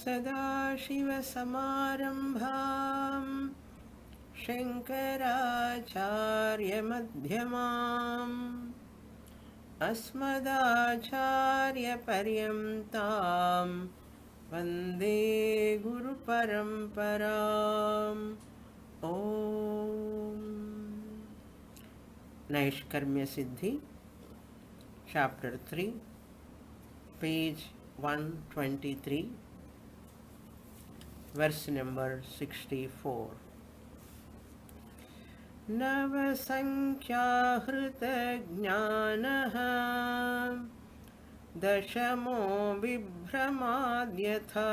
सदाशिवसमारम्भाम् शङ्कराचार्यमध्यमाम् अस्मदाचार्यपर्यन्ताम् वन्दे गुरुपरम्पराम् ॐ Naishkarmya Siddhi, Chapter 3, page 123, verse number 64. Navasankhyahrita-jnanaha dashamo vibhramadyatha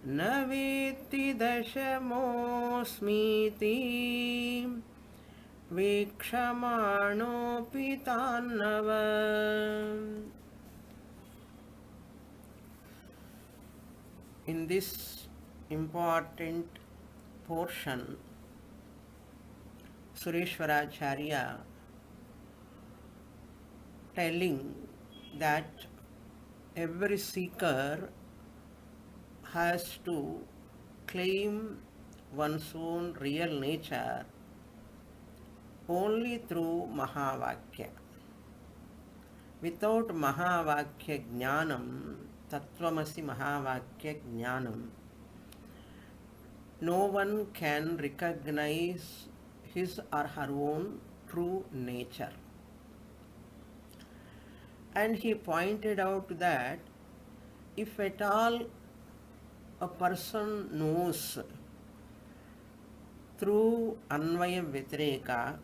naveti dashamosmiti Vikshamaanopi tannava. In this important portion, Sureshwaracharya telling that every seeker has to claim one's own real nature only through Mahavakya. Without Mahavakya Jnanam, Tattvamasi Mahavakya Jnanam, no one can recognize his or her own true nature. And he pointed out that if at all a person knows through Anvaya Vitreka,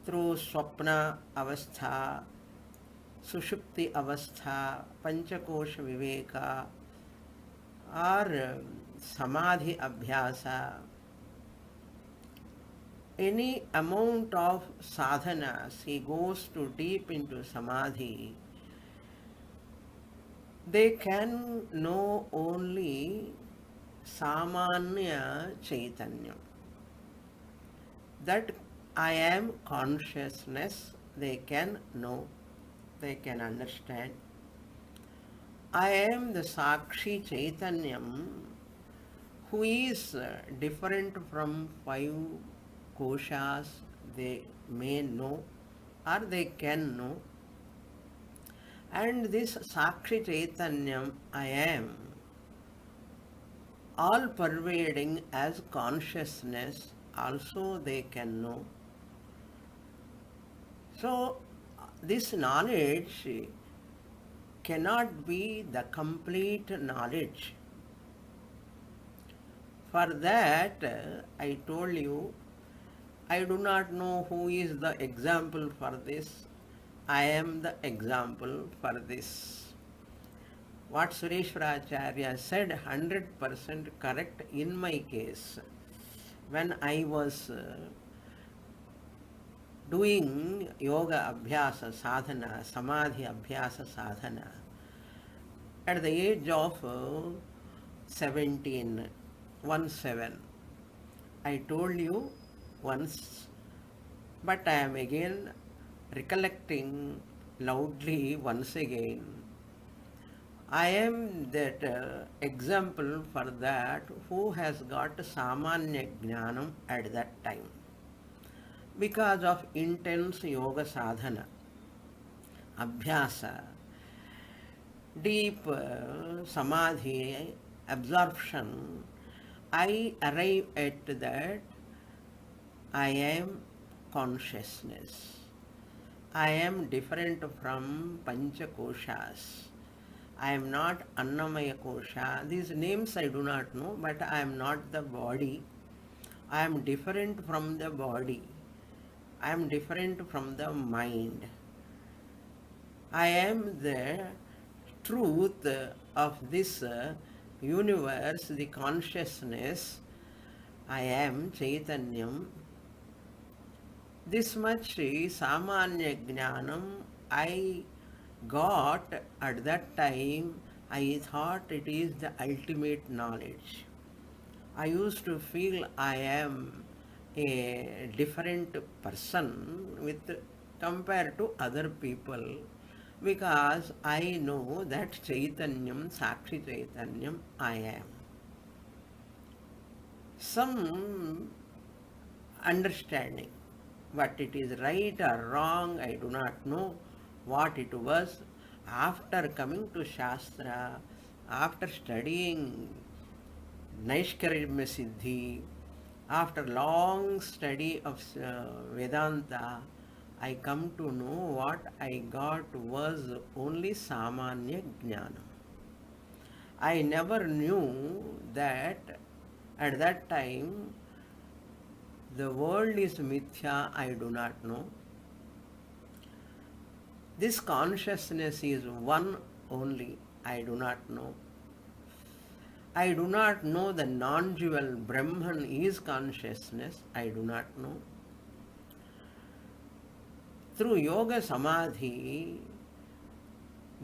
through Swapna Avastha, Sushupti Avastha, Panchakosha Viveka, or Samadhi Abhyasa, any amount of sadhanas, he goes too deep into Samadhi, they can know only Samanya Chaitanya. That I am consciousness, they can know, they can understand. I am the Sakshi Chaitanyam, who is different from 5 koshas, they may know or they can know. And this Sakshi Chaitanyam, I am, all pervading as consciousness, also they can know. So, this knowledge cannot be the complete knowledge. For that, I told you, I do not know who is the example for this. I am the example for this. What Sureshwaracharya said 100% correct in my case. When I was doing yoga abhyasa sadhana, samadhi abhyasa sadhana, at the age of 17, 17, I told you once, but I am again recollecting loudly once again. I am that example for that who has got Samanya Jnanam at that time because of intense yoga sadhana, abhyasa, deep samadhi, absorption. I arrive at that I am consciousness. I am different from Panchakoshas. I am not Annamaya Kosha. These names I do not know, but I am not the body. I am different from the body. I am different from the mind. I am the truth of this universe, the consciousness. I am Chaitanyam. This much Samanya Jnanam I got at that time. I thought it is the ultimate knowledge. I used to feel I am a different person with compared to other people, Because I know that Chaitanyam, Sakshi Chaitanyam, I am. Some understanding, but it is right or wrong, I do not know what it was. After coming to Shastra, after studying Naishkarmya Siddhi, after long study of Vedanta, I come to know what I got was only Samanya Jnana. I never knew that at that time the world is mithya, I do not know. This consciousness is one only, I do not know. I do not know the non-dual Brahman is consciousness, I do not know. Through yoga samadhi,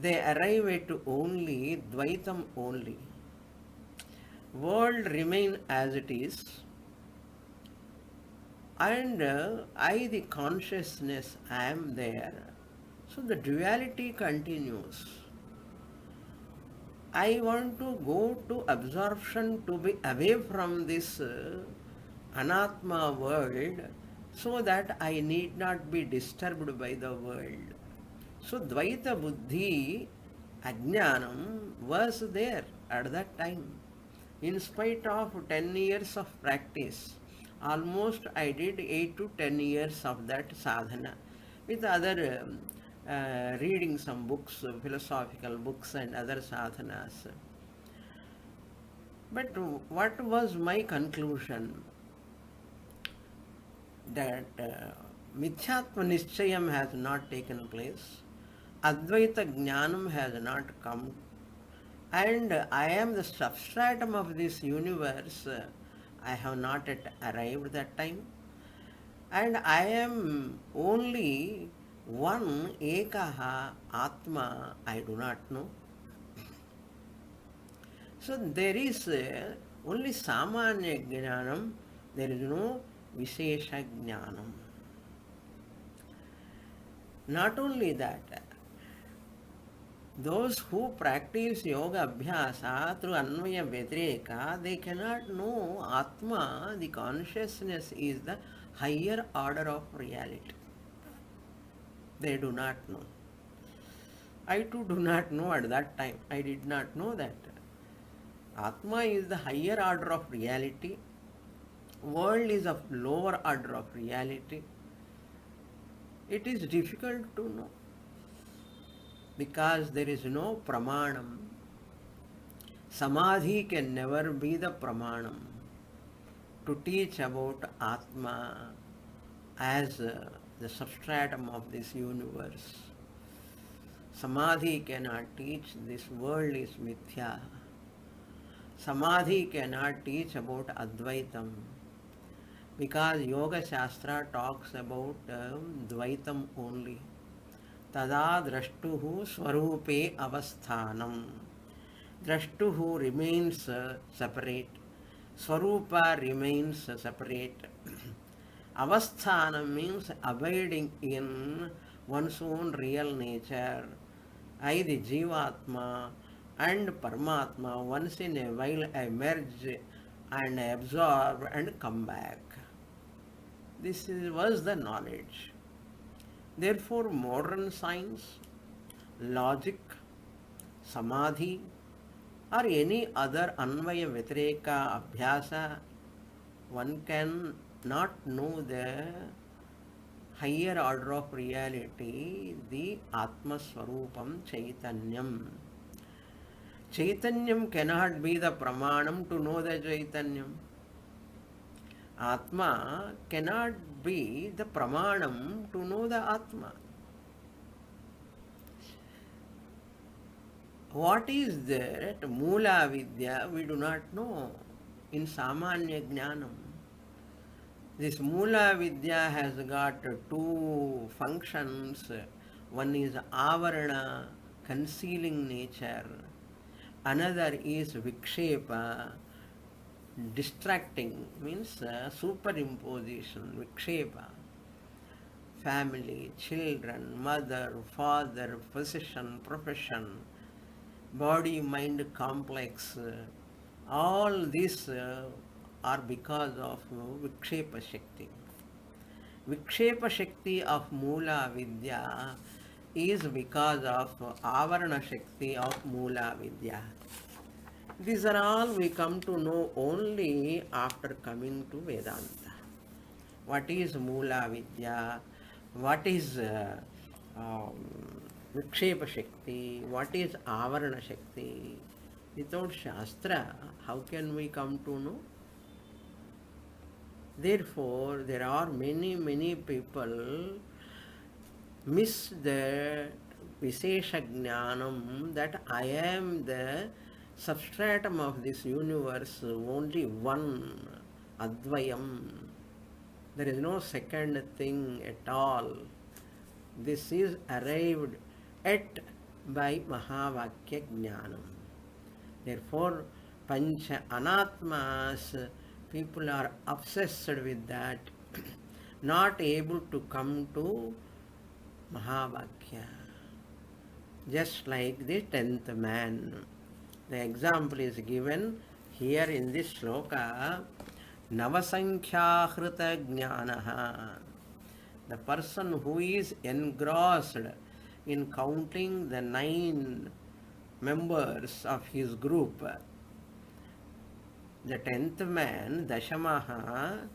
they arrive at only Dvaitam only. World remain as it is, and I, the consciousness, I am there. So the duality continues. I want to go to absorption, to be away from this anatma world, so that I need not be disturbed by the world. So Dvaita Buddhi, Ajnanam was there at that time. In spite of 10 years of practice, almost I did 8 to 10 years of that sadhana with other reading some books, philosophical books and other sadhanas. But what was my conclusion? That Mithyatma Nischayam has not taken place, Advaita Jnanam has not come, and I am the substratum of this universe. I have not yet arrived that time, and I am only one Ekaha Atma, I do not know. So there is only Samanya Jnanam, there is no Vishesha Jnanam. Not only that, those who practice yoga abhyasa through Anvaya Vyatireka, they cannot know Atma, the consciousness is the higher order of reality. They do not know. I too do not know at that time. I did not know that. Atma is the higher order of reality. World is of lower order of reality. It is difficult to know because there is no pramanam. Samadhi can never be the pramanam to teach about Atma as the substratum of this universe. Samadhi cannot teach this world is mithya. Samadhi cannot teach about Advaitam because Yoga Shastra talks about Dvaitam only. Tada drashtuhu swarupe avasthanam. Drashtuhu remains separate. Swarupa remains separate. Avasthanam means abiding in one's own real nature. I, the Jivatma, and Paramatma, once in a while I merge and absorb and come back. This was the knowledge. Therefore, modern science, logic, samadhi, or any other Anvaya Vyatireka Abhyasa, one can not know the higher order of reality, the Atma Swarupam Chaitanyam. Chaitanyam cannot be the pramanam to know the Chaitanyam. Atma cannot be the pramanam to know the Atma. What is that Mula Vidya we do not know in Samanya Jnanam. This Mula Vidya has got two functions. One is Avarana, concealing nature. Another is Vikshepa, distracting, means superimposition, Vikshepa. family, children, mother, father, physician, profession, body mind complex, all these are because of Vikshepa Shakti. Vikshepa Shakti of Mula Vidya is because of Avarana Shakti of Mula Vidya. These are all we come to know only after coming to Vedanta. What is Mula Vidya? What is um, Vikshepa Shakti? What is Avarana Shakti? Without Shastra, how can we come to know? Therefore, there are many people miss the Vishesha Jnanam that I am the substratum of this universe, only one, Advayam. There is no second thing at all. This is arrived at by Mahavakya Jnanam. Therefore, Pancha Anatmas, people are obsessed with that, not able to come to Mahavakya. Just like the 10th man. The example is given here in this shloka, Navasankhyahrita Jnanaha. The person who is engrossed in counting the 9 members of his group, the 10th man, Dashamaha,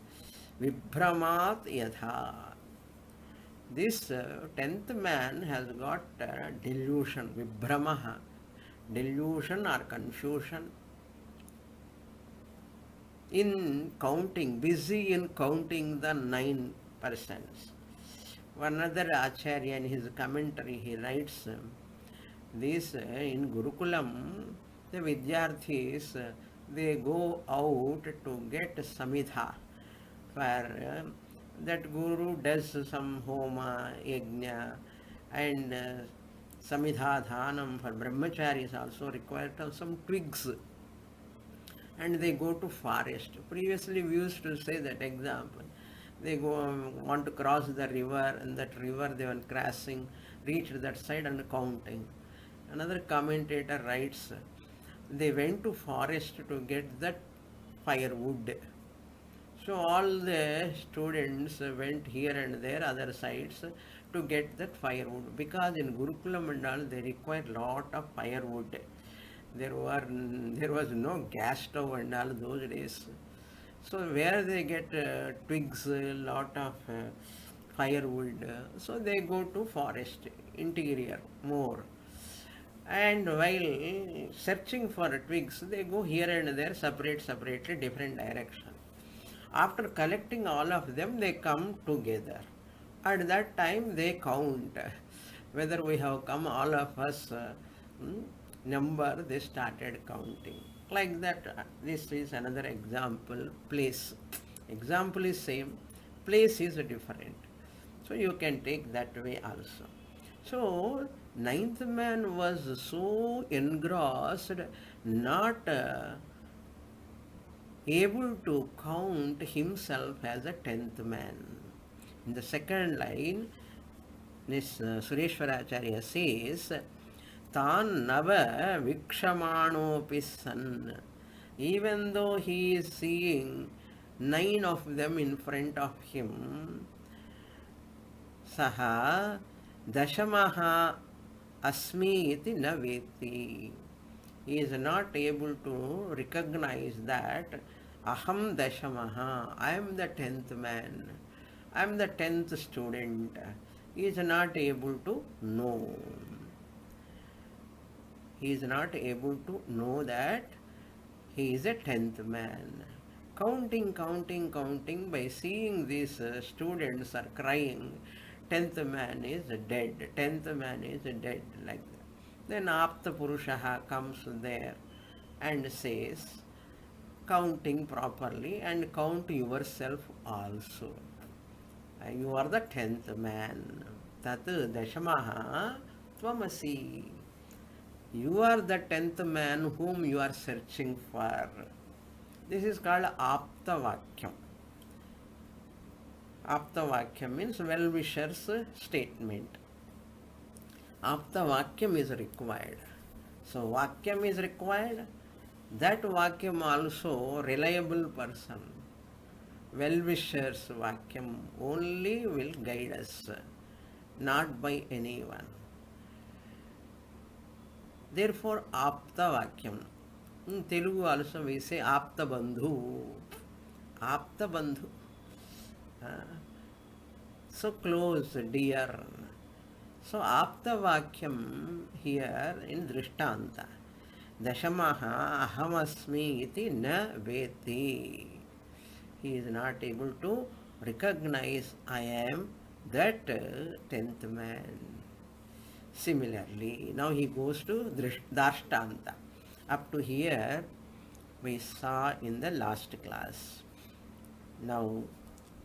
Vibhramat Yatha. This 10th man has got delusion, Vibhramaha, delusion or confusion in counting, busy in counting the 9 persons. One other Acharya in his commentary, he writes, this in Gurukulam, the Vidyarthis, they go out to get Samidha. For that Guru does some Homa, Yajna, and Samidha Dhanam for Brahmacharis also required some twigs. And they go to forest. Previously we used to say that example. They go want to cross the river, and that river they were crossing, reached that side and counting. Another commentator writes, they went to forest to get that firewood. So all the students went here and there, other sides, to get that firewood. Because in Gurukulam and all, they require lot of firewood. There was no gas stove and all those days. So where they get twigs, lot of firewood, so they go to forest, interior more. And while searching for twigs, they go here and there, separately, different direction. After collecting all of them, they come together. At that time, they count whether we have come, all of us, number, they started counting. Like that, this is another example, place. Example is same, place is different. So you can take that way also. So, 9th man was so engrossed, not able to count himself as a 10th man. In the second line, this Sureshwaracharya says, Tan Nava Vikshamanopi San. Even though he is seeing 9 of them in front of him, Saha Dashamaha Asmi iti na veti. He is not able to recognize that Aham Dashamaha, I am the 10th man, I am the 10th student. He is not able to know. He is not able to know that he is a 10th man. Counting, by seeing these students are crying, 10th man is dead, 10th man is dead, like that. Then Apta Purushaha comes there and says, counting properly and count yourself also. You are the 10th man. Tat Dashamaha Tvamasi. You are the 10th man whom you are searching for. This is called Apta Vakyam. Aptavakyam means well-wisher's statement. Aptavakyam is required. So Vakyam is required. That Vakyam also reliable person. Well-wisher's Vakyam only will guide us, not by anyone. Therefore, Apta Vakyam. In Telugu also we say Apta Bandhu. Apta Bandhu. So close, dear. So Apta Vakyam here in Drishtanta. Dashamaha ahamasmi iti na veti. He is not able to recognize I am that 10th man. Similarly, now he goes to Darshtanta. Up to here, we saw in the last class. Now,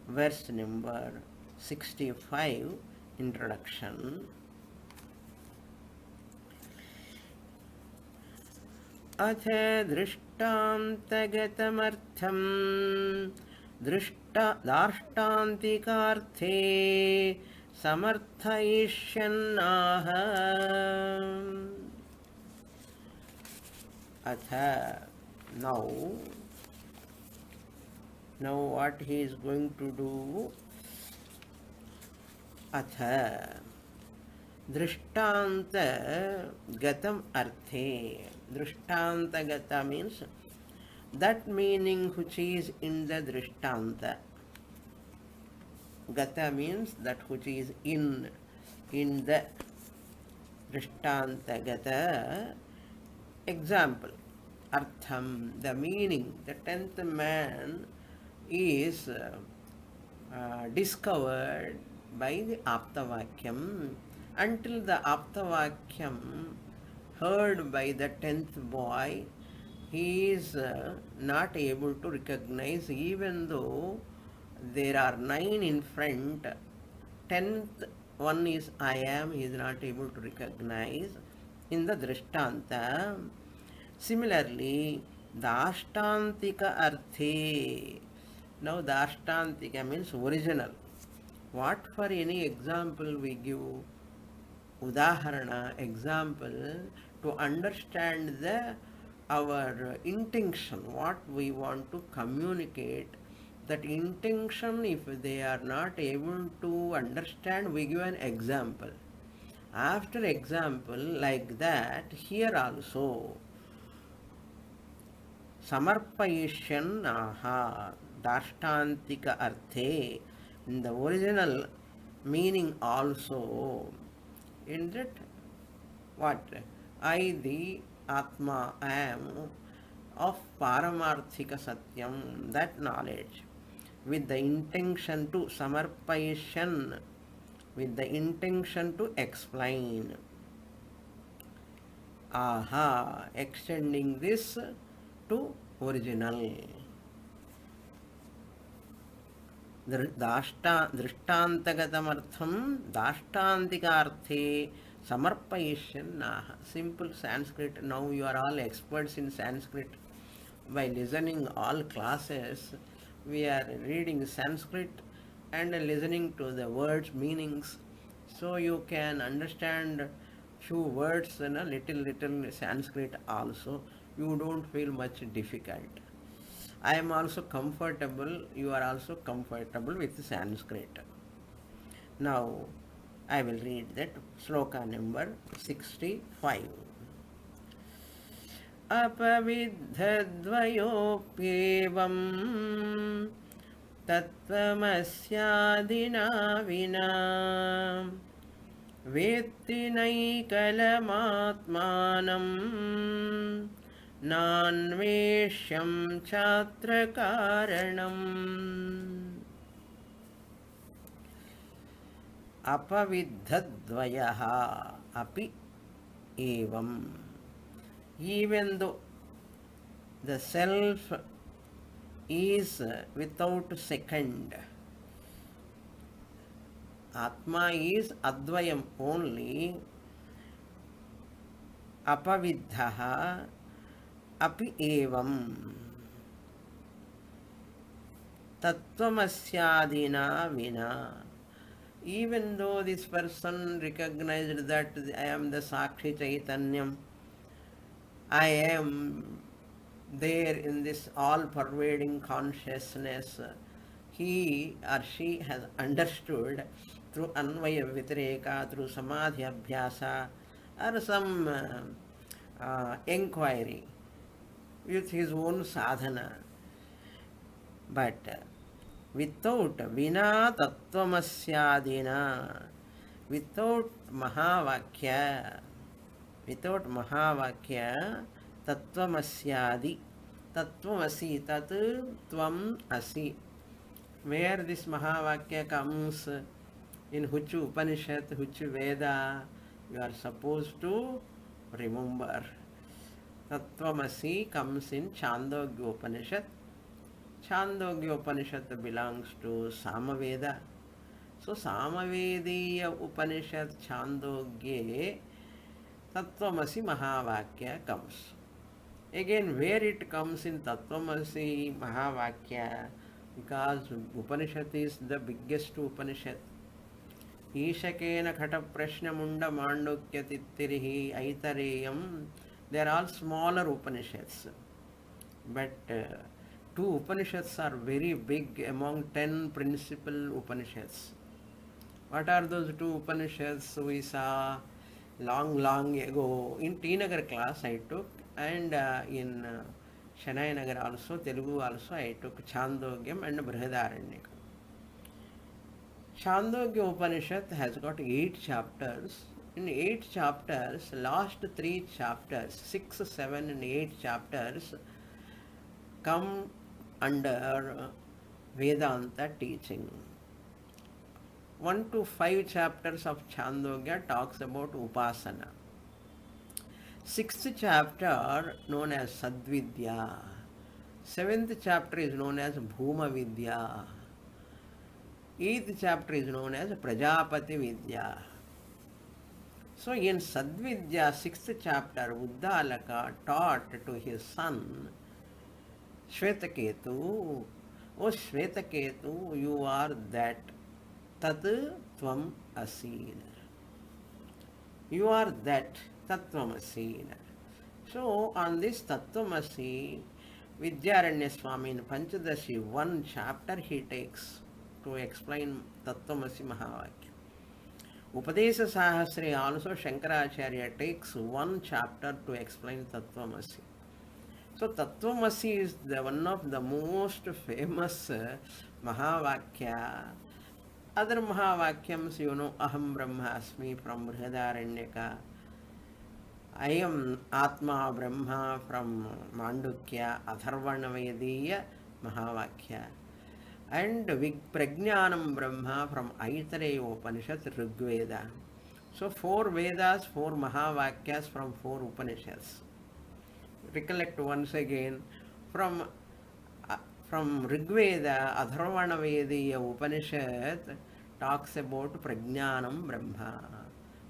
verse number 65, introduction. अथ दृष्टान्तगतमर्थं दार्ष्टान्तिकार्थे समर्थयिष्यन्नाह अथ now what he is going to do अथ दृष्टान्त गतम अर्थे दृष्टान्त gata means that meaning which is in the drishtanta. Gata means that which is in the drishtanta gata. Example, artham, the meaning, the 10th man is discovered by the Aptavakyam. Until the Aptavakyam heard by the 10th boy, he is not able to recognize, even though there are 9 in front, 10th one is I am, he is not able to recognize in the Drishtanta. Similarly, Dashtantika Arthe. Now Dashtantika means original. What for any example we give? Udaharana, example, to understand our intention, what we want to communicate. That intention, if they are not able to understand, we give an example. After example, like that, here also, samarpayishyan aha, dashtantika arthe, in the original meaning also, in that, what? I, the Atma, am of Paramarthika Satyam, that knowledge, with the intention to samarpayishan, with the intention to explain. Aha, extending this to original. Drishtantagatam dashtantikarthe samarpayishannaha. Simple Sanskrit. Now you are all experts in Sanskrit. By listening all classes, we are reading Sanskrit and listening to the words meanings, so you can understand few words in a little Sanskrit also. You don't feel much difficult. I am also comfortable, you are also comfortable with Sanskrit. Now I will read that sloka number 65. Apaviddhadvayopevam tattvamasyaadina vina vetti naikalamatmanam nanveshyam chatrakaranam. Apaviddhadvayaha api evam. Even though the self is without second, Atma is Advayam only, apaviddhaha api evam. Tattvamasyadina vina. Even though this person recognized that I am the Sakshi Chaitanyam, I am there in this all-pervading consciousness, he or she has understood through Anvaya Vitareka, through Samadhi Abhyasa, or some inquiry with his own sadhana. But without Vina Tattvamasyadina, without Mahavakya, Tattvamasyadi, Tattvamasi, Tat Tvam Asi. Where this Mahavakya comes, in which Upanishad, which Veda, you are supposed to remember. Tattvamasi comes in Chandogya Upanishad. Chandogya Upanishad belongs to Samaveda. So Samavediya Upanishad Chandogya Tattvamasi Mahavakya comes. Again, where it comes in Tattvamasi Mahavakya, because Upanishad is the biggest Upanishad. Ishakena Khata Prashna Munda Mandukya Tittirihi Aitareyam. They are all smaller Upanishads. But two Upanishads are very big among 10 principal Upanishads. What are those two Upanishads we saw long ago? In T-Nagar class I took, and in Shanai Nagar also, Telugu also, I took Chandogyam and Brihadaranyaka. Chandogya Upanishad has got 8 chapters. In 8 chapters, last 3 chapters, 6, 7 and 8 chapters come under Vedanta teaching. 1 to 5 chapters of Chandogya talks about Upasana. 6th chapter known as Sadvidya. 7th chapter is known as Bhuma Vidya. 8th chapter is known as Prajapati Vidya. So in Sadvidya, 6th chapter, Uddalaka taught to his son Shvetaketu, O Shvetaketu, you are that Tat Tvam Asi. You are that Tattvamasi. So on this Tattvamasi, Vidyaranya Swami in Panchadashi, 1 chapter he takes to explain Tattvamasi Mahavakya. Upadesa Sahasri also Shankaracharya takes 1 chapter to explain Tattvamasi. So Tattvamasi is one of the most famous Mahavakya. Other Mahavakyams, you know, Aham Brahmasmi from Brihadaranyaka, I am Atma Brahma from Mandukya, Atharvana Vediya Mahavakya, and Prajnanam Brahma from Aitareya Upanishad Rigveda. So 4 Vedas, 4 Mahavakyas from 4 Upanishads. Recollect once again, from Rigveda, Atharvana Vediya Upanishad talks about Prajnanam Brahma.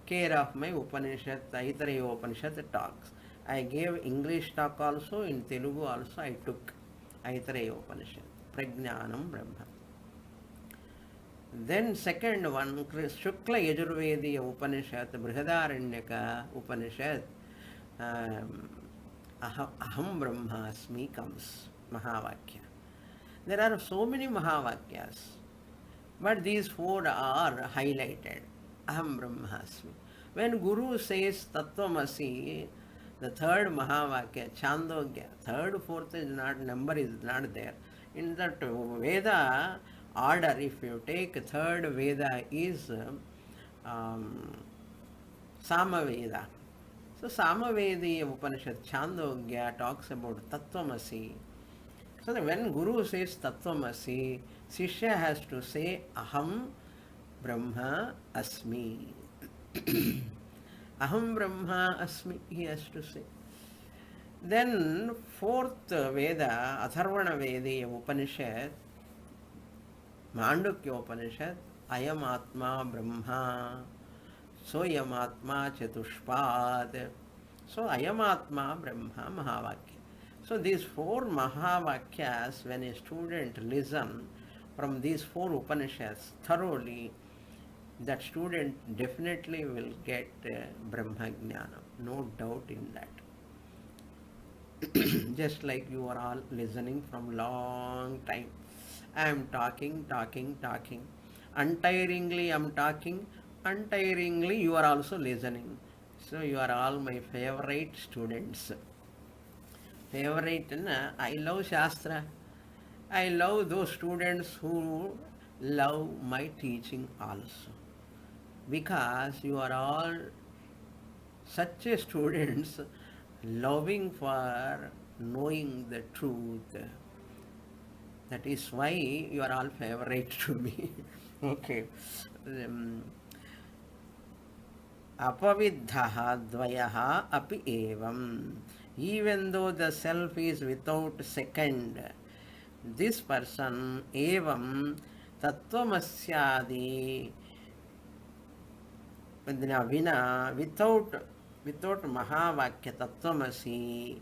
Care of my Upanishad, Aitareya Upanishad talks. I gave English talk also, in Telugu also I took Aitareya Upanishad, Prajnanam Brahma. Then second one, Shukla Yajurvediya Upanishad, Brihadaranyaka Upanishad, Aham Brahmasmi comes, Mahavakya. There are so many Mahavakyas, but these 4 are highlighted. Aham Brahmasmi. When Guru says Tattvamasi, the 3rd Mahavakya, Chandogya, 3rd, 4th is not, number is not there. In that Veda order, if you take 3rd Veda is Samaveda. So Samavediya Upanishad Chandogya talks about Tattvamasi. So that when Guru says Tattvamasi, Sishya has to say Aham Brahma Asmi. Aham Brahma Asmi, he has to say. Then 4th Veda, Atharvana Vediya Upanishad, Mandukya Upanishad, Ayam Atma Brahma, Soyam Atma Chatushpad. So Ayam Atma Brahma Mahavakya. So these 4 Mahavakyas, when a student listen, from these four Upanishads thoroughly, that student definitely will get Brahma Jnana. No doubt in that. Just like you are all listening from long time. I am talking, talking, talking. Untiringly I am talking. Untiringly you are also listening. So you are all my favorite students. Favorite, I love Shastra. I love those students who love my teaching also. Because you are all such a students loving for knowing the truth. That is why you are all favorite to me. Okay. Apavidhaha dvayaha api evam. Even though the self is without second, this person evam tattvamasyadi vina without mahavakya tattvamasi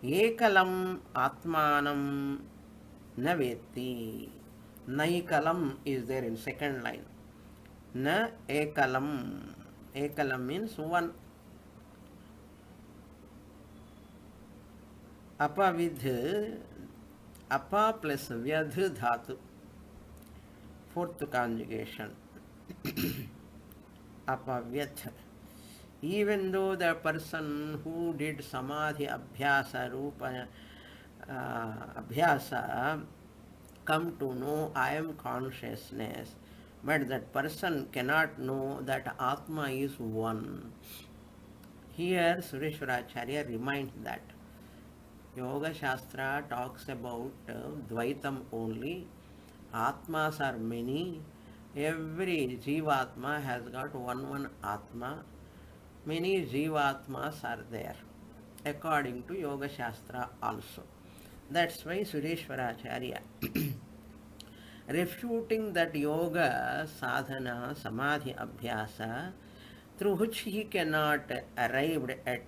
ekalam atmanam na vetti. Naikalam is there in second line. Na ekalam. Ekalam means one. Apavidh, apa plus vyadh dhatu. Fourth conjugation. Apavyatha. Even though the person who did samadhi abhyasa, rupa abhyasa, come to know I am consciousness, but that person cannot know that Atma is one. Here Sureshwaracharya reminds that Yoga Shastra talks about Dvaitam only. Atmas are many. Every Jivatma has got one Atma. Many Jivatmas are there, according to Yoga Shastra also. That's why Sureshwaracharya refuting that yoga, sadhana, samadhi, abhyasa, through which he cannot arrive at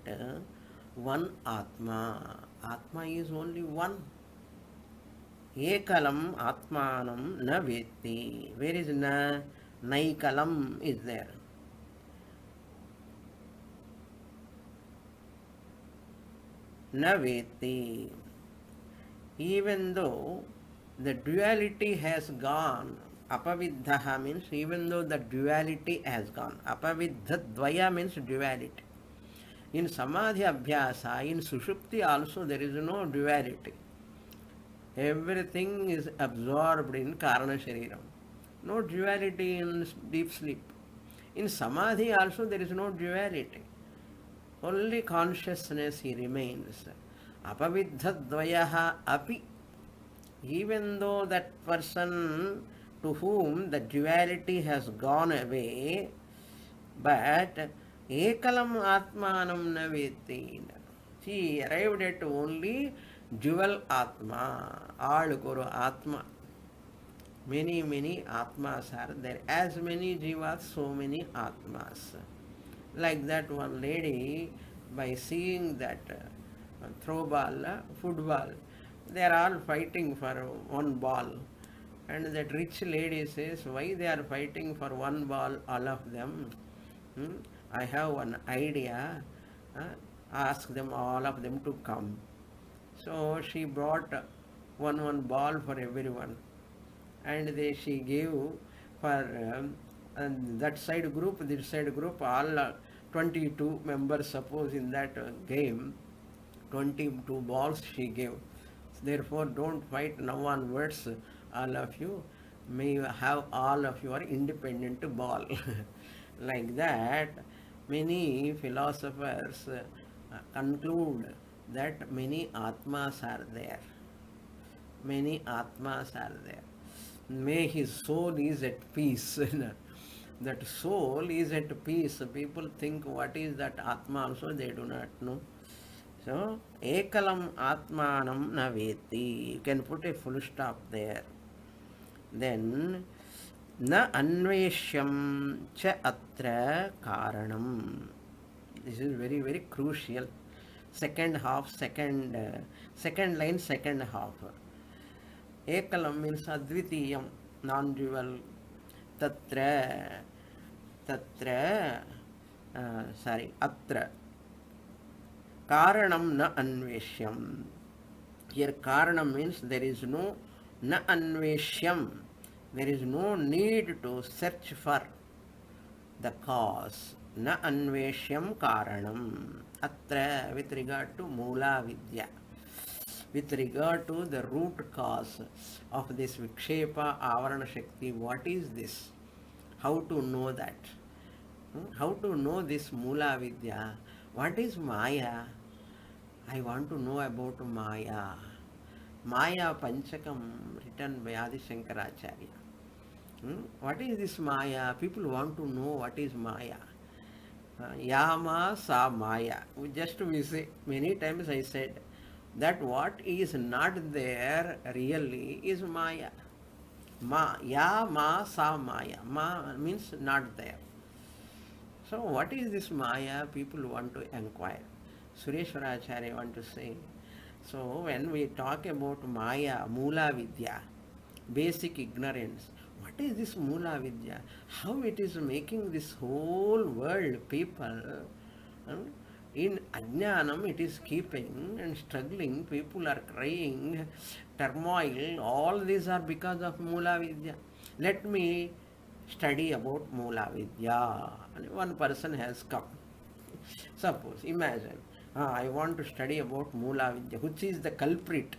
one Atma. Atma is only one. Ekalam atmanam na vetti. Where is na? Naikalam is there. Na vetti. Even though the duality has gone, apaviddha means even though the duality has gone. Apaviddha dvaya means duality. In samadhi abhyasa, in sushupti also there is no duality. Everything is absorbed in karana shariram. No duality in deep sleep. In samadhi also there is no duality. Only consciousness he remains. Apaviddha dvayaha api. Even though that person to whom the duality has gone away, but ekalam atmanam na vetti. He arrived at only dual atma, all guru atma. Many atmas are there. As many jivas, so many atmas. Like that one lady, by seeing that throw ball, football, they are all fighting for one ball. And that rich lady says, why they are fighting for one ball, all of them? I have one idea. Ask them, all of them to come. So she brought one ball for everyone. And she gave for that side group, this side group, all 22 members, suppose in that game, 22 balls she gave. Therefore, don't fight now onwards, all of you. May you have all of your independent ball. Like that, many philosophers conclude that many atmas are there. Many atmas are there. May his soul is at peace. That soul is at peace. People think what is that atma also, they do not know. So, ekalam atmanam na vetti. You can put a full stop there. Then, na anveshyam cha atra karanam. This is very crucial. Second half, second line, second half. Ekalam means advitiyam. non-dual. Tatra, tatra, atra. Karanam na anveshyam. Here karanam means there is no na anveshyam. There is no need to search for the cause. Na anveshyam karanam. Atra, with regard to Mula Vidya. With regard to the root cause of this Vikshepa Avarana Shakti, what is this? How to know that? How to know this Mula Vidya? What is Maya? I want to know about Maya. Maya Panchakam, written by Adi Shankaracharya. What is this Maya? People want to know what is Maya. Yama sa Maya. Just we say, many times I said that what is not there really is Maya. Ma sa Maya. Ma means not there. So what is this Maya? People want to inquire. Sureshwaracharya want to say. So when we talk about Maya, Mula Vidya, basic ignorance, what is this Mula Vidya? How it is making this whole world people in Ajnanam, it is keeping and struggling, people are crying, turmoil, all these are because of Mula Vidya. Let me study about Mula Vidya. And one person has come. Suppose, imagine, I want to study about Mula Vidya, which is the culprit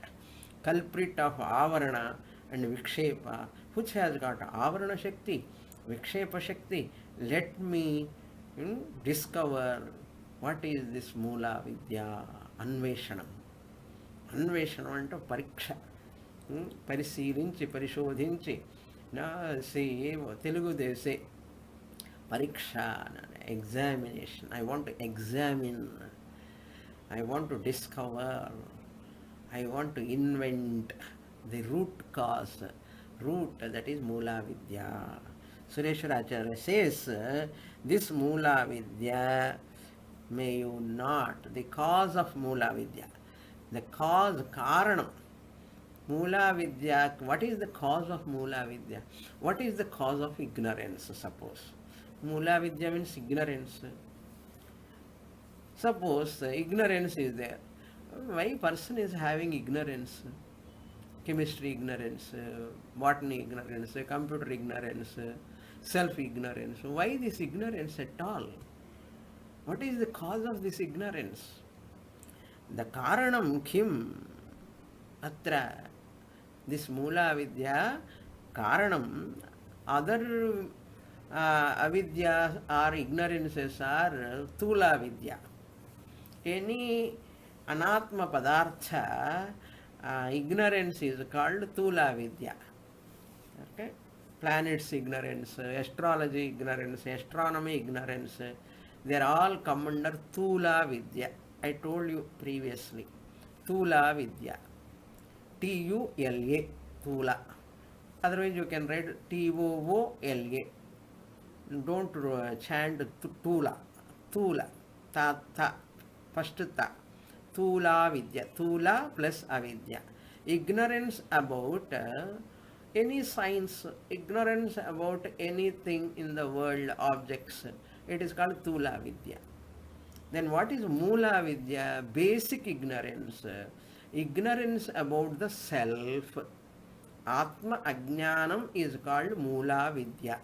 of Avarana and Vikshepa, which has got Avarana Shakti, Vikshepa Shakti. Let me discover what is this Mula Vidya, Anveshanam. Anveshanam అంటే పరీక్ష, పరిశీలించి పరిశోధించి తెలుగు దేశే పరీక్ష, examination. I want to examine, I want to discover, I want to invent the root cause, root, that is Mula Vidya. Sureshwaracharya says, this Mula Vidya, may you not, the cause of Mula Vidya, the cause, Karanam. Mula Vidya, what is the cause of Mula Vidya? What is the cause of ignorance, suppose? Mula Vidya means ignorance. Suppose ignorance is there. Why person is having ignorance? Chemistry ignorance, botany ignorance, computer ignorance, self-ignorance. Why this ignorance at all? What is the cause of this ignorance? The Karanam Kim Atra. This Mula Vidya, Karanam, other avidya or ignorances are Tula Vidya. Any anatma padartha, ignorance is called Tula Vidya. Okay? Planets ignorance, astrology ignorance, astronomy ignorance, they are all come under Tula Vidya. I told you previously. Tula Vidya. T-U-L-A, Tula. Otherwise you can write T-O-O-L-A. Don't chant Tula. Tula. Ta, ta. First ta. Tula Vidya. Tula plus Avidya. Ignorance about any science, ignorance about anything in the world, objects, it is called Tula Vidya. Then what is Mula Vidya? Basic ignorance. Ignorance about the self. Atma Ajnanam is called Mula Vidya.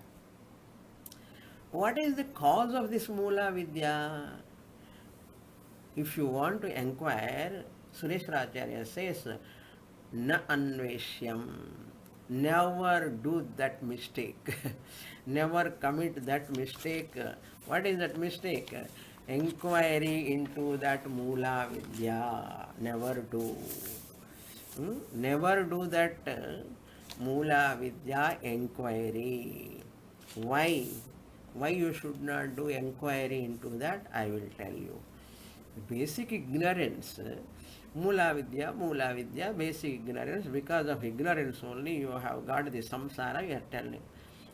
What is the cause of this Mula Vidya? If you want to inquire, Sureshwaracharya says, Na anveshyam. Never do that mistake. Never commit that mistake. What is that mistake? Inquiry into that Mula Vidya. Never do. Never do that Mula Vidya inquiry. Why? Why you should not do inquiry into that? I will tell you. Basic ignorance. Mula Vidya, basic ignorance. Because of ignorance only you have got the samsara, you are telling.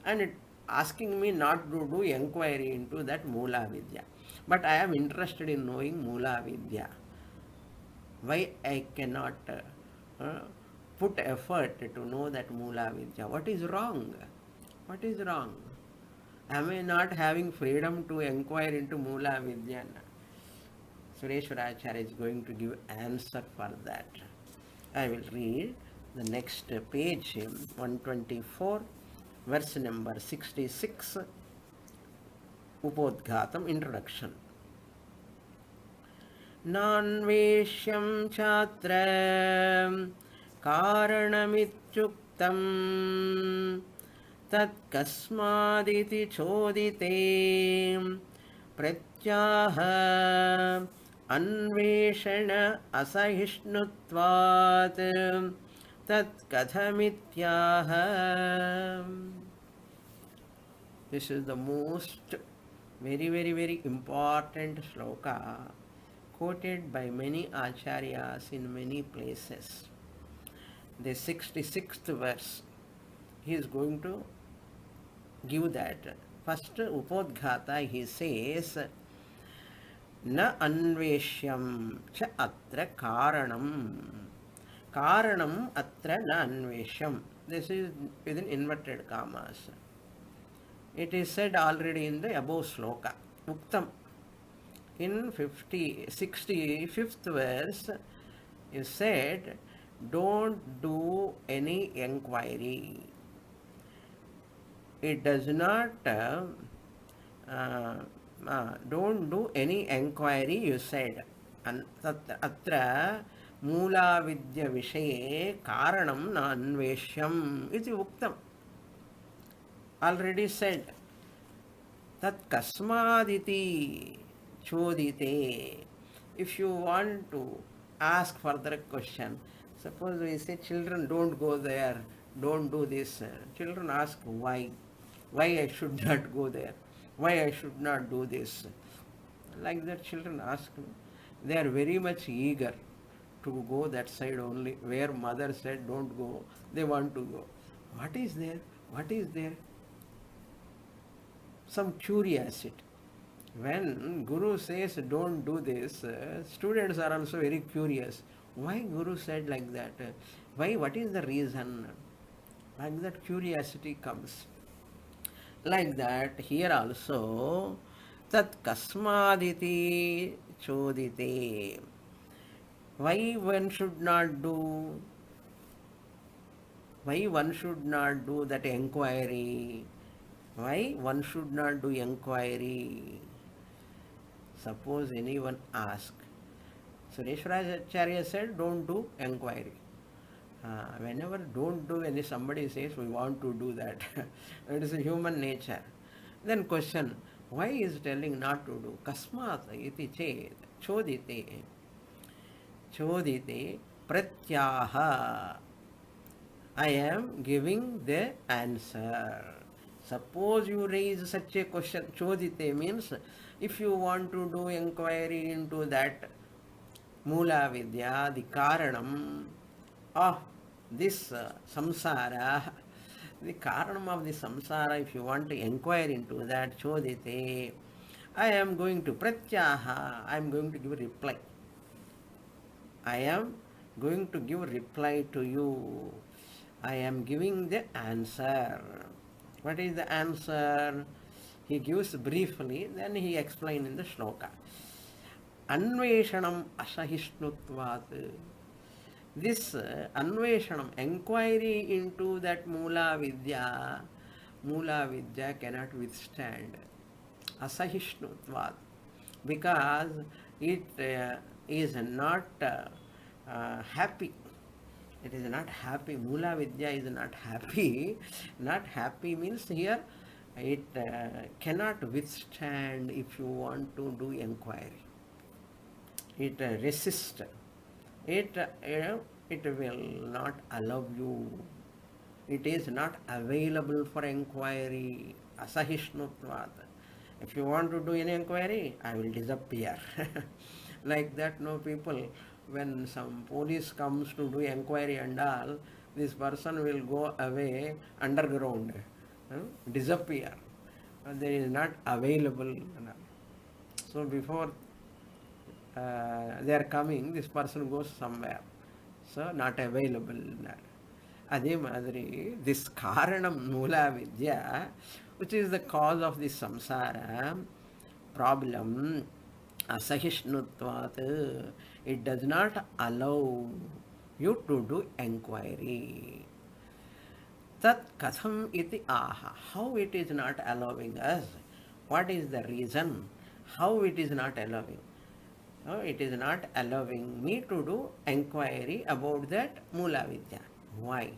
And it asking me not to do inquiry into that Mula Vidya. But I am interested in knowing Mula Vidya. Why I cannot put effort to know that Mula Vidya. What is wrong? What is wrong? Am I not having freedom to inquire into Mula Vidya? Sureshwaracharya is going to give answer for that. I will read the next page, 124, verse number 66, Upodghatam, introduction. नान्वेष्यं छात्र कारणमित्युक्तं तत्कस्मादिति चोदिते प्रत्याह अन्वेषण असहिष्णुत्वात् तत्कथमित्याह. This is the most very important shloka quoted by many acharyas in many places. The 66th verse, he is going to give that. First, Upodghata, he says, Na anveshyam cha atra karanam. Karanam atra na anveshyam. This is within inverted commas. It is said already in the above sloka. Uktam. In 65th verse, is said, don't do any inquiry. It does not, don't do any inquiry, you said. Atra Mula Vidya Vishaye Karanam na Anveshyam iti Uktam. Already said. Tat Kasmaditi Chodite. If you want to ask further question, suppose we say children don't go there, don't do this. Children ask why I should not go there, why I should not do this. Like that children ask. They are very much eager to go that side only, where mother said don't go, they want to go. What is there? What is there? Some curiosity. When Guru says don't do this, students are also very curious. Why Guru said like that? Why? What is the reason? Like that curiosity comes. Like that here also, tat kasmaditi chodite. Why one should not do? Why one should not do that inquiry? Why one should not do inquiry? Suppose anyone ask. Sureshwaracharya said, don't do inquiry. Whenever don't do, when somebody says we want to do that, it is a human nature. Then question, why is telling not to do? Kasmat iti ched chodite. Chodite pratyaha. I am giving the answer. Suppose you raise such a question, chodite means if you want to do inquiry into that Mula Vidya, the Karanam of this samsara, the Karanam of the samsara, if you want to inquire into that, chodite, I am going to pratyaha, I am going to give a reply. I am going to give a reply to you. I am giving the answer. What is the answer? He gives briefly, then he explains in the shloka. Anveshanam asahishnutvat. This anveshanam, inquiry into that Mula Vidya cannot withstand asahishnutvat, because it is not happy. It is not happy. Mula Vidya is not happy. Not happy means here it cannot withstand if you want to do inquiry. It resists. It will not allow you. It is not available for inquiry. Asahishnutvat. If you want to do any inquiry, I will disappear. Like that, no people. When some police comes to do inquiry and all, this person will go away underground, disappear. They is not available. So before they are coming, this person goes somewhere. So not available. అదే మాదిరి this కారణం మూలా విద్య which is the cause of the samsara problem అసహిష్ణుత్వాత్ it does not allow you to do enquiry. tat katham iti aha. How it is not allowing us? What is the reason? How it is not allowing? No, it is not allowing me to do enquiry about that Mula Vidya. Why?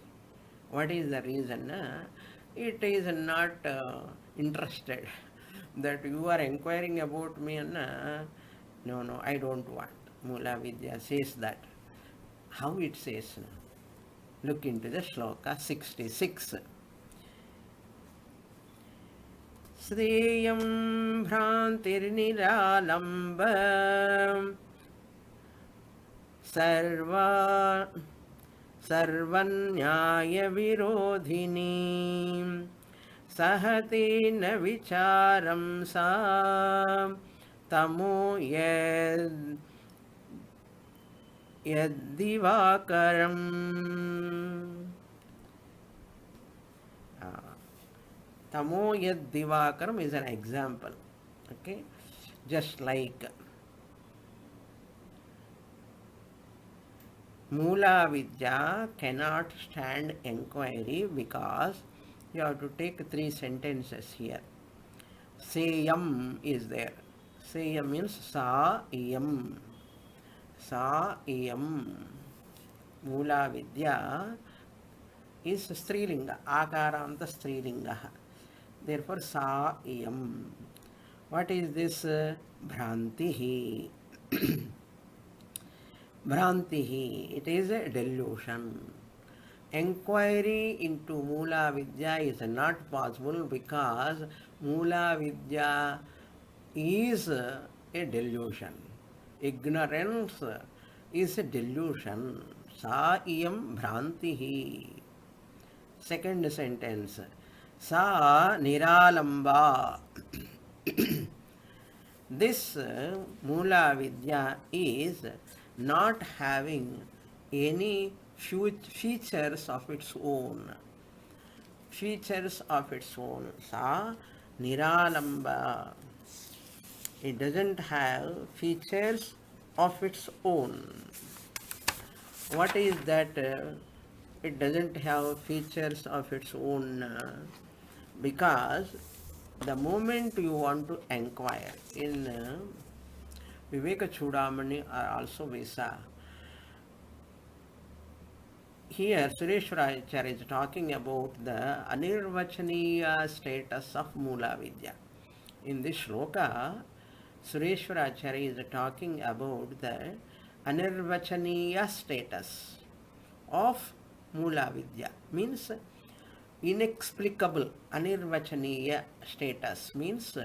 What is the reason? It is not interested that you are inquiring about me. No, no, I don't want. Mula Vidya says that. How it says? Look into the shloka 66. Sriyam bhrantirniralamba sarvanyaya virodhini sahati na vicharam sa tamo yadivakaram. Tamo yadivakaram is an example. Okay, just like Mula Vidya cannot stand enquiry because you have to take 3 sentences here. Seyam is there. Seyam means sa iyam. Sa iyam. Mula Vidya is Strilinga, Akaranta Strilinga. Therefore, sa iyam. What is this? Bhrantihi. Bhrantihi. It is a delusion. Enquiry into Mula Vidya is not possible because Mula Vidya is a delusion. Ignorance is a delusion. Sa iyam bhrantihi. Second sentence. Sa niralamba. This Mula Vidya is not having any features of its own. Features of its own. Sa niralamba. It doesn't have features of its own. What is that? It doesn't have features of its own because the moment you want to inquire in Viveka Chudamani are also Visa. Here Sureshwaracharya is talking about the anirvachaniya status of Mula Vidya. In this shloka, Sureshwaracharya is talking about the anirvachaniya status of Mula Vidya. Means inexplicable. Anirvachaniya status means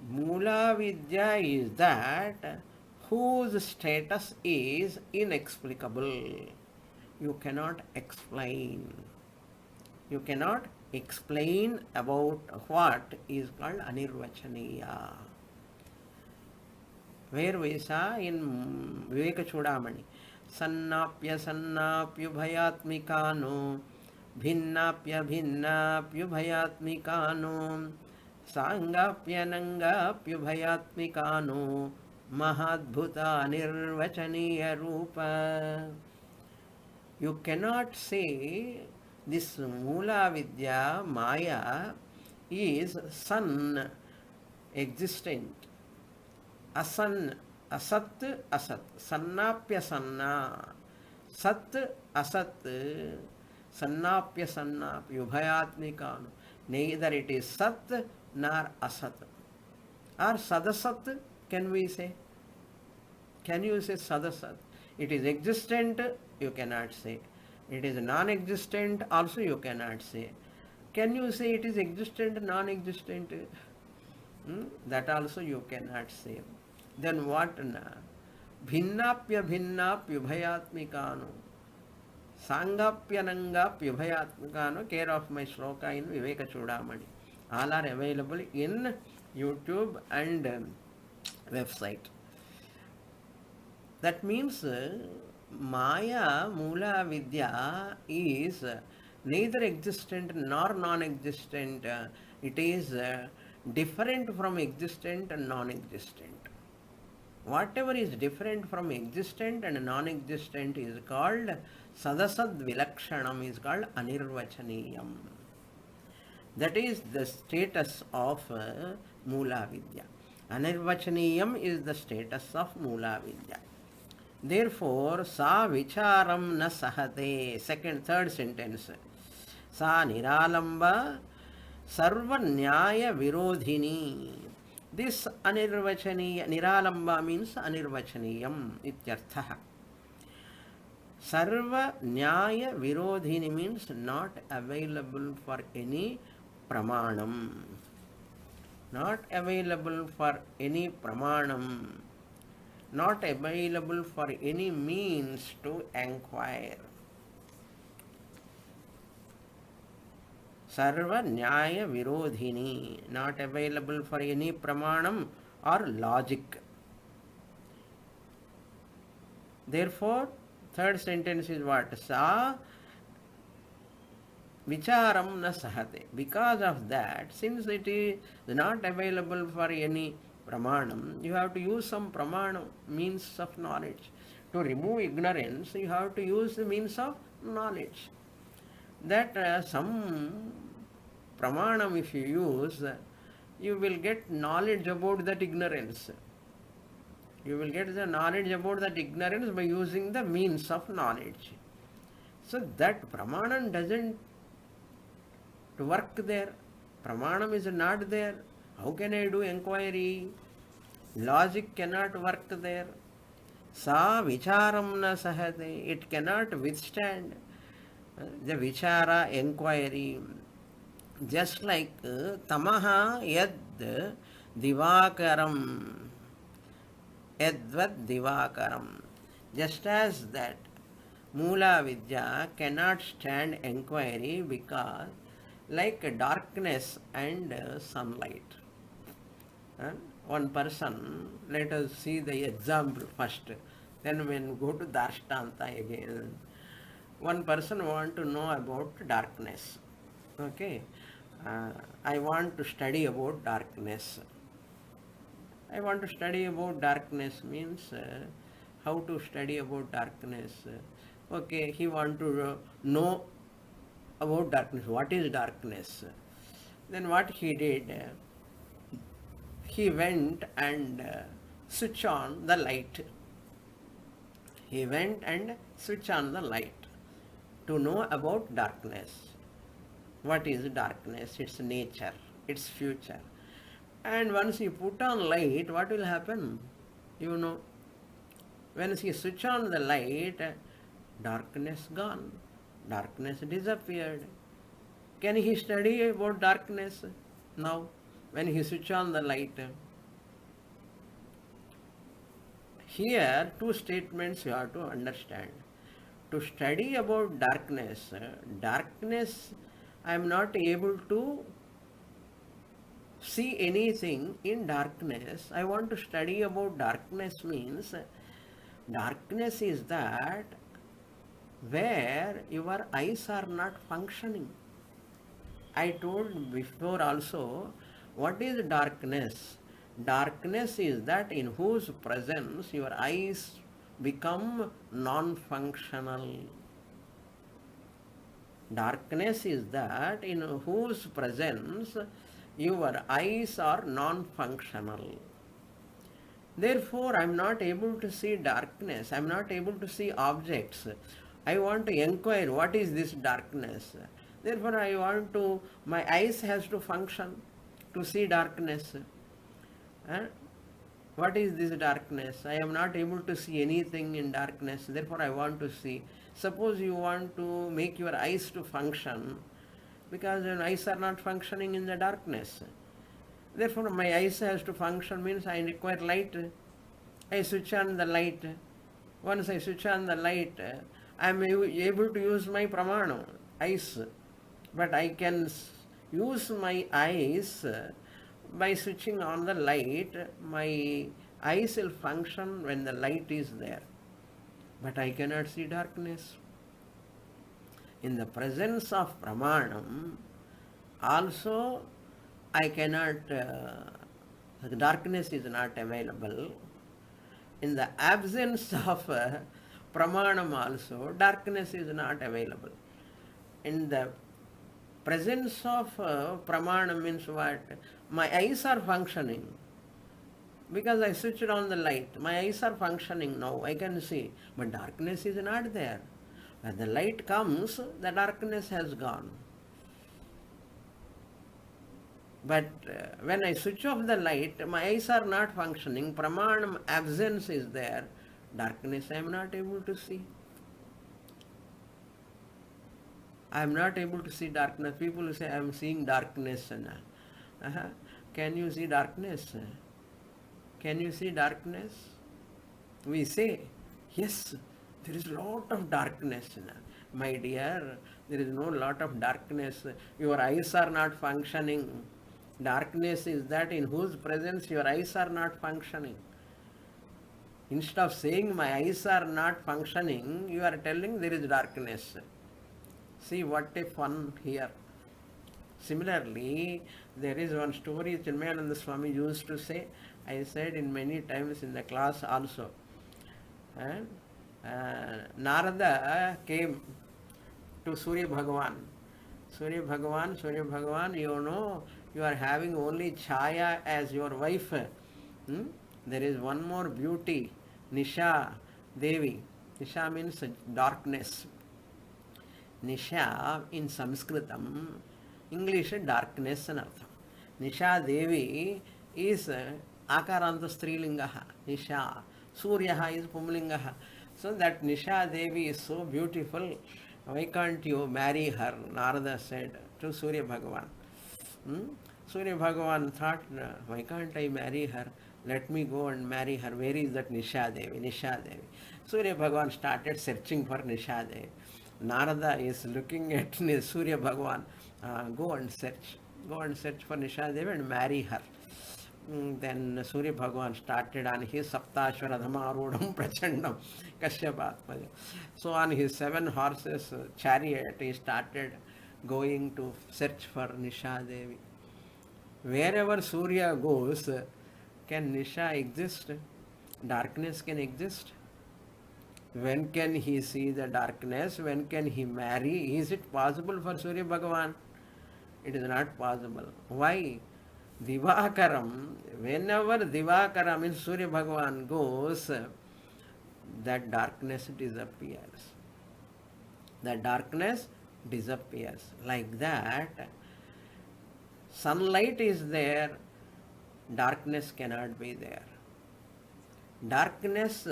Mula Vidya is that whose status is inexplicable. You cannot explain. You cannot explain about what is called anirvachaniya. Where we saw in Viveka Chudamani, sannapya bhayatmikano, bhinnapya bhayatmikano, sangapya bhayatmikano, mahadbhuta nirvachaniya rupa. You cannot say this Mula Vidya, Maya, is sun, existent. Asan, asat, asat. Sannapya sanna. Sat, asat. Sannapya sannapya. Ubhayatmikano. Neither it is sat nor asat. Or sadasat, can we say? Can you say sadasat? It is existent, you cannot say. It is non-existent, also you cannot say. Can you say it is existent, non-existent? That also you cannot say. Then what na? Bhinnapya bhayatmikano. Sangapya bhayatmikano. Care of my shloka in Viveka Chudamani. All are available in YouTube and website. That means Maya, Mula Vidya is neither existent nor non-existent. It is different from existent and non-existent. Whatever is different from existent and non-existent is called Sadasad Vilakshanam, is called Anirvachaniyam. That is the status of Mula Vidya. Anirvachaniyam is the status of Mula Vidya. Therefore, sa vicharam na sahate. Third sentence. Sa niralamba sarva nyaya virodhini. This anirvachaniya, niralamba means anirvachaniyam ityartha. Sarva nyaya virodhini means not available for any pramanam. Not available for any pramanam. Not available for any means to inquire. Sarva Nyaya Virodhini, not available for any pramanam or logic. Therefore, third sentence is what? Sa Vicharam na sahate. Because of that, since it is not available for any pramanam, you have to use some pramanam, means of knowledge. To remove ignorance, you have to use the means of knowledge. That some pramanam if you use, you will get knowledge about that ignorance. You will get the knowledge about that ignorance by using the means of knowledge. So that pramanam doesn't work there. Pramanam is not there. How can I do inquiry? Logic cannot work there. Sa vicharam na sahate. It cannot withstand the vichara, inquiry. Just like tamaha yad divakaram. Yadvad divakaram. Just as that Mula Vidya cannot stand inquiry because like darkness and sunlight. One person, let us see the example first, then when go to Darshtanta again. One person want to know about darkness. Okay, I want to study about darkness. I want to study about darkness means how to study about darkness. Okay, he want to know about darkness. What is darkness? Then what he did? He went and switched on the light. He went and switched on the light to know about darkness. What is darkness? Its nature, its future. And once you put on light, what will happen? You know, when you switch on the light, darkness gone. Darkness disappeared. Can he study about darkness now when he switch on the light? Here, two statements you have to understand. To study about darkness, I am not able to see anything in darkness. I want to study about darkness means darkness is that where your eyes are not functioning. I told before also, what is darkness? Darkness is that in whose presence your eyes become non-functional. Darkness is that in whose presence your eyes are non-functional. Therefore, I am not able to see darkness. I am not able to see objects. I want to inquire what is this darkness. Therefore, my eyes has to function to see darkness. What is this darkness? I am not able to see anything in darkness. Therefore, I want to see. Suppose you want to make your eyes to function because your eyes are not functioning in the darkness. Therefore, my eyes has to function means I require light. I switch on the light. Once I switch on the light, I am able to use my pramana, eyes. But I can use my eyes by switching on the light. My eyes will function when the light is there. but I cannot see darkness. In the presence of pramanam, also I cannot, darkness is not available. In the absence of pramanam also, darkness is not available. In the presence of pramanam means what? My eyes are functioning. Because I switched on the light, my eyes are functioning now, I can see. But darkness is not there. When the light comes, the darkness has gone. But when I switch off the light, my eyes are not functioning, pramanam absence is there, darkness I am not able to see. I am not able to see darkness. People say I am seeing darkness. Can you see darkness? Can you see darkness? We say, yes, there is a lot of darkness. My dear, there is no lot of darkness. Your eyes are not functioning. Darkness is that in whose presence your eyes are not functioning. Instead of saying my eyes are not functioning, you are telling there is darkness. See what a fun here. Similarly, there is one story Chinmayananda Swami used to say. I said in many times in the class also. And Narada came to Surya Bhagavan. Surya Bhagavan, you know, you are having only Chaya as your wife. There is one more beauty, Nisha Devi. Nisha means darkness. Nisha in Sanskritam, English darkness and artham. Nisha Devi is Akaranta Strilingaha. Nisha. Suryaha is Pumlingaha. So that Nisha Devi is so beautiful. Why can't you marry her? Narada said to Surya Bhagavan. Surya Bhagavan thought, why can't I marry her? Let me go and marry her. Where is that Nisha Devi? Nisha Devi. Surya Bhagavan started searching for Nisha Devi. Narada is looking at Surya Bhagavan. Go and search. Go and search for Nisha Devi and marry her. Then Surya Bhagavan started on his Saptashvara Dhamarudam Prachandam Kashyapatmaja. So on his 7 horses chariot, he started going to search for Nisha Devi. Wherever Surya goes, can Nisha exist? Darkness can exist. When can he see the darkness? When can he marry? Is it possible for Surya Bhagavan? It is not possible. Why? Divakaram, whenever Divakaram means Surya Bhagavan goes, that darkness disappears. The darkness disappears. Like that, sunlight is there, darkness cannot be there. Darkness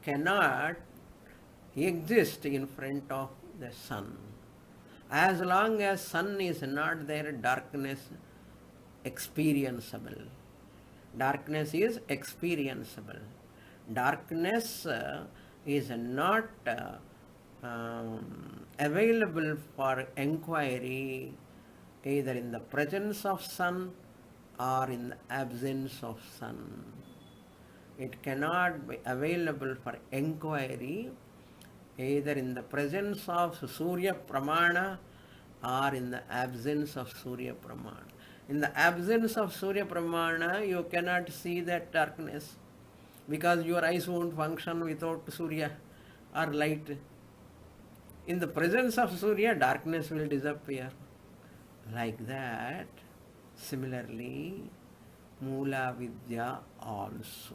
cannot exist in front of the sun. As long as sun is not there, darkness experienceable. Darkness is experienceable. Darkness is not available for inquiry either in the presence of sun or in the absence of sun. It cannot be available for inquiry either in the presence of Surya Pramana or in the absence of Surya Pramana. In the absence of Surya Pramana, you cannot see that darkness because your eyes won't function without Surya or light. In the presence of Surya, darkness will disappear. Like that, similarly, Mula Vidya also.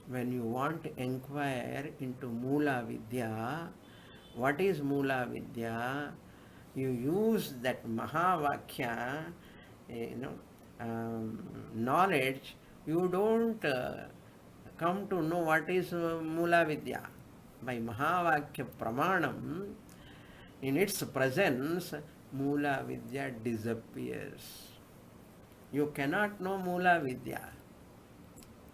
When you want to inquire into Mula Vidya, what is Mula Vidya? You use that Mahavakya, knowledge, you don't come to know what is Mula Vidya. By Mahavakya Pramanam, in its presence, Mula Vidya disappears. You cannot know Mula Vidya.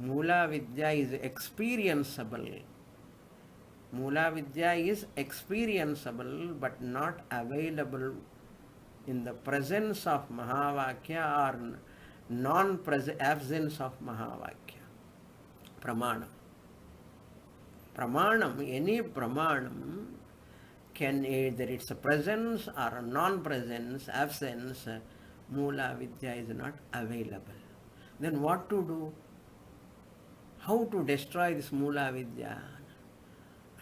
Mula Vidya is experienceable. Mula Vidya is experienceable but not available in the presence of Mahavakya or non-absence of Mahavakya. Pramana. Pramanam, any pramanam can either its a presence or a non-presence, absence, Mula Vidya is not available. Then what to do? How to destroy this Mula Vidya?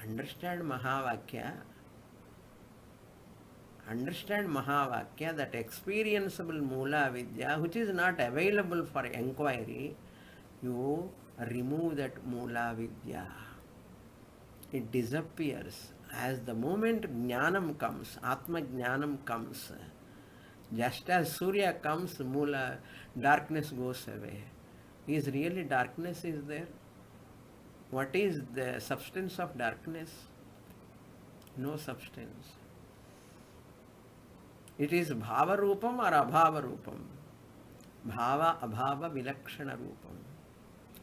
Understand Mahavakya. Understand Mahavakya, that experienceable Mula Vidya, which is not available for inquiry, you remove that Mula Vidya. It disappears. As the moment Jnanam comes, Atma Jnanam comes, just as Surya comes, Mula, darkness goes away. Is really darkness is there? What is the substance of darkness? No substance. It is Bhava Rupam or Abhava Rupam. Bhava, Abhava, Vilakshana Rupam.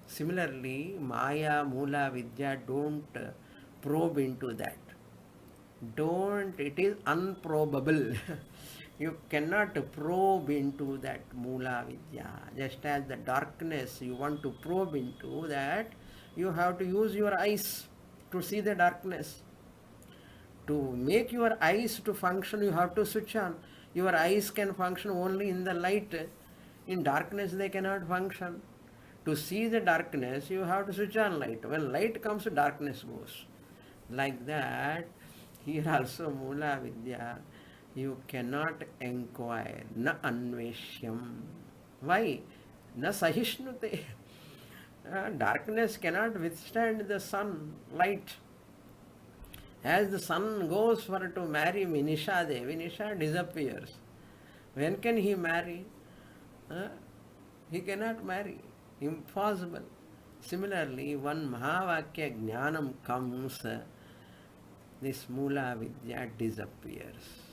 Similarly, Maya, Mula, Vidya, don't probe into that. Don't, it is unprobable. You cannot probe into that Mula Vidya. Just as the darkness, you want to probe into that, you have to use your eyes to see the darkness. To make your eyes to function, you have to switch on. Your eyes can function only in the light. In darkness, they cannot function. To see the darkness, you have to switch on light. When light comes, darkness goes. Like that, here also Mula Vidya, you cannot inquire. Na anveshyam. Why? Na sahishnute. Darkness cannot withstand the sun, light. As the sun goes for to marry Nisha Devi, Nisha disappears. When can he marry? He cannot marry. Impossible. Similarly, one Mahavakya Jnanam comes, this Mula Vidya disappears.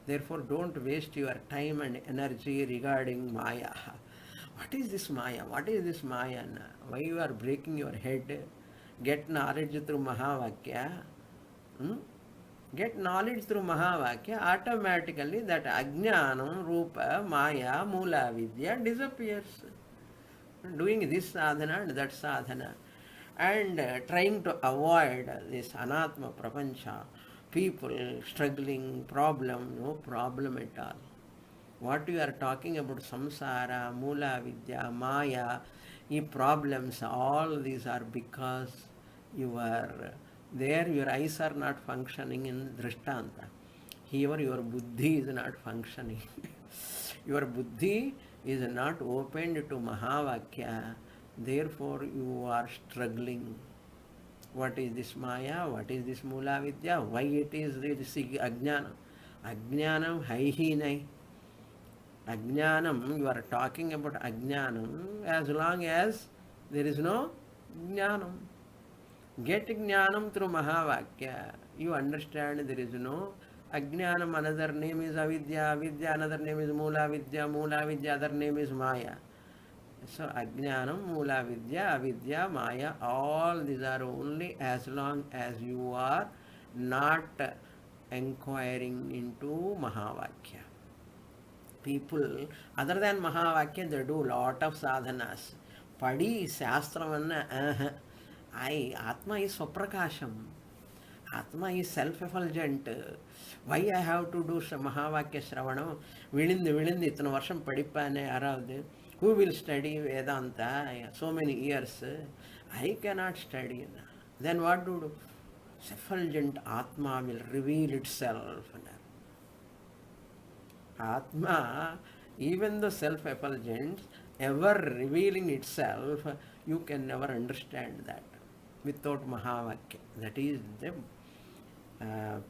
Therefore, don't waste your time and energy regarding Maya. What is this Maya? What is this Maya? Why you are breaking your head? Get knowledge through Mahavakya. Get knowledge through Mahavakya, automatically that Ajnanam, Rupa, Maya, Mula Vidya disappears. Doing this sadhana and that sadhana, and trying to avoid this Anatma Prapancha, people struggling, problem, no problem at all. What you are talking about, samsara, Mula Vidya, Maya, problems, all these are because you are there, your eyes are not functioning in Drishtanta. Here your buddhi is not functioning. Your buddhi is not opened to Mahavakya, therefore you are struggling. What is this Maya? What is this Mula Vidya? Why it is this Ajnanam? Ajnanam haihinai. Ajnanam, you are talking about Ajnanam as long as there is no Jnanam. Get Jnanam through Mahavakya. You understand there is no Ajnanam, another name is Avidya, Avidya, another name is Mula Vidya, Mula Vidya, other name is Maya. So Ajnanam, Mula Vidya, Avidya, Maya, all these are only as long as you are not inquiring into Mahavakya. People other than Mahavakya, they do lot of sadhanas. Padi Shastravanna, Atma is Swaprakasham. Atma is self-effulgent. Why I have to do Mahavakya Shravanam? Vilindi, itana varsham padipane aravde. Who will study Vedanta so many years? I cannot study. Then what to do? Effulgent Atma will reveal itself. Atma, even the self-effulgence, ever revealing itself, you can never understand that without Mahavakya. That is the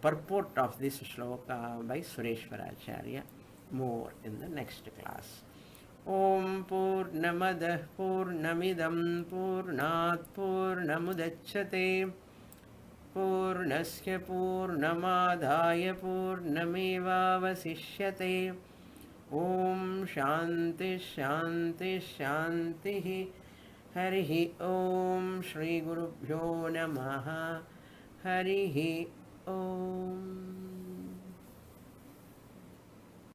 purport of this shloka by Sureshwaracharya. More in the next class. Om Purnamadah Purnamidam Purnat Purnamudachyate Purnasya Purnamadhaya Purnamevavasishyate. Om Shanti Shanti Shanti. Harihi Om Shri Gurubhyo Namaha. Harihi Om.